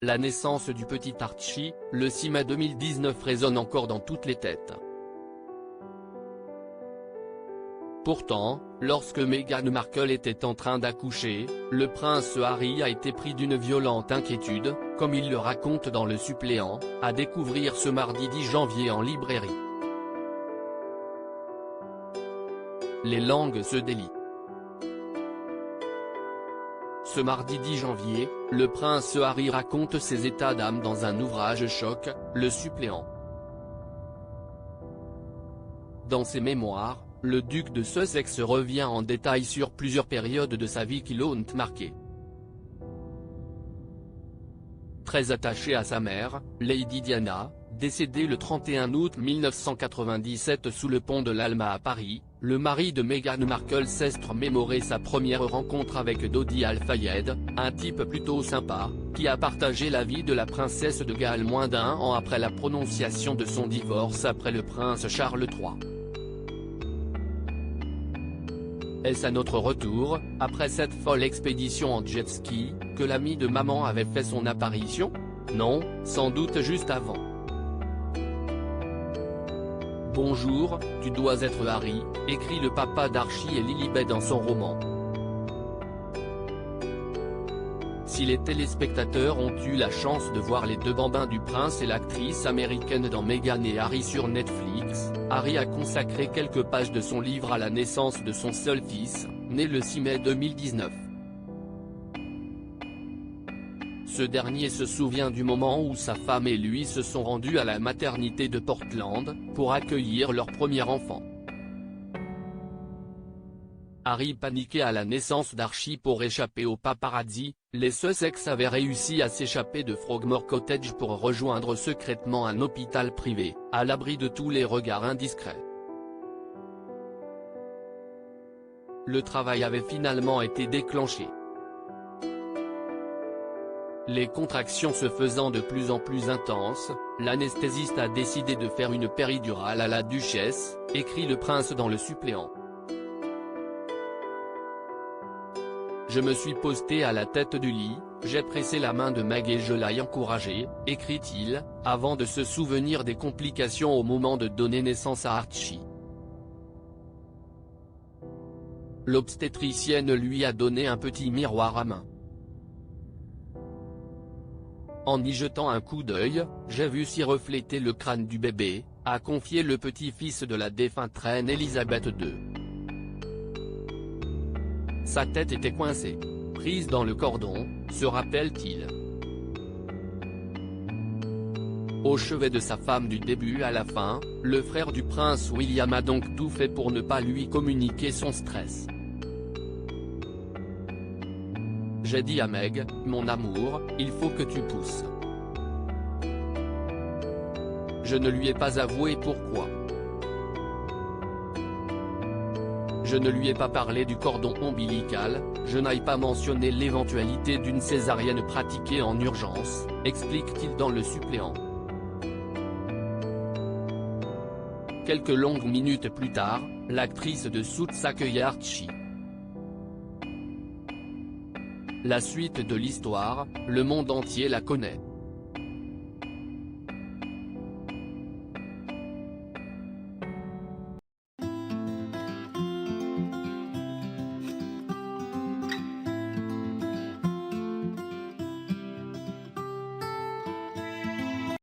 La naissance du petit Archie, le 6 mai 2019 résonne encore dans toutes les têtes. Pourtant, lorsque Meghan Markle était en train d'accoucher, le prince Harry a été pris d'une violente inquiétude, comme il le raconte dans Le Suppléant, à découvrir ce mardi 10 janvier en librairie. Les langues se délient. Ce mardi 10 janvier, le prince Harry raconte ses états d'âme dans un ouvrage choc, Le Suppléant. Dans ses mémoires, le duc de Sussex revient en détail sur plusieurs périodes de sa vie qui l'ont marqué. Très attaché à sa mère, Lady Diana, décédée le 31 août 1997 sous le pont de l'Alma à Paris, le mari de Meghan Markle s'est remémoré sa première rencontre avec Dodi Al-Fayed, un type plutôt sympa, qui a partagé la vie de la princesse de Galles moins d'un an après la prononciation de son divorce après le prince Charles III. Est-ce à notre retour, après cette folle expédition en jet ski, que l'ami de maman avait fait son apparition? Non, sans doute juste avant. Bonjour, tu dois être Harry, écrit le papa d'Archie et Lilibet dans son roman. Si les téléspectateurs ont eu la chance de voir les deux bambins du prince et l'actrice américaine dans Meghan et Harry sur Netflix, Harry a consacré quelques pages de son livre à la naissance de son seul fils, né le 6 mai 2019. Ce dernier se souvient du moment où sa femme et lui se sont rendus à la maternité de Portland, pour accueillir leur premier enfant. Harry paniquait à la naissance d'Archie pour échapper au paparazzi, les Sussex avaient réussi à s'échapper de Frogmore Cottage pour rejoindre secrètement un hôpital privé, à l'abri de tous les regards indiscrets. Le travail avait finalement été déclenché. Les contractions se faisant de plus en plus intenses, l'anesthésiste a décidé de faire une péridurale à la duchesse, écrit le prince dans Le Suppléant. Je me suis posté à la tête du lit, j'ai pressé la main de Meg et je l'ai encouragée, écrit-il, avant de se souvenir des complications au moment de donner naissance à Archie. L'obstétricienne lui a donné un petit miroir à main. En y jetant un coup d'œil, j'ai vu s'y refléter le crâne du bébé, a confié le petit-fils de la défunte reine Elisabeth II. Sa tête était coincée, prise dans le cordon, se rappelle-t-il. Au chevet de sa femme du début à la fin, le frère du prince William a donc tout fait pour ne pas lui communiquer son stress. J'ai dit à Meg, mon amour, il faut que tu pousses. Je ne lui ai pas avoué pourquoi. Je ne lui ai pas parlé du cordon ombilical, je n'ai pas mentionné l'éventualité d'une césarienne pratiquée en urgence, explique-t-il dans Le Suppléant. Quelques longues minutes plus tard, l'actrice de Suits accueillait Archie. La suite de l'histoire, le monde entier la connaît.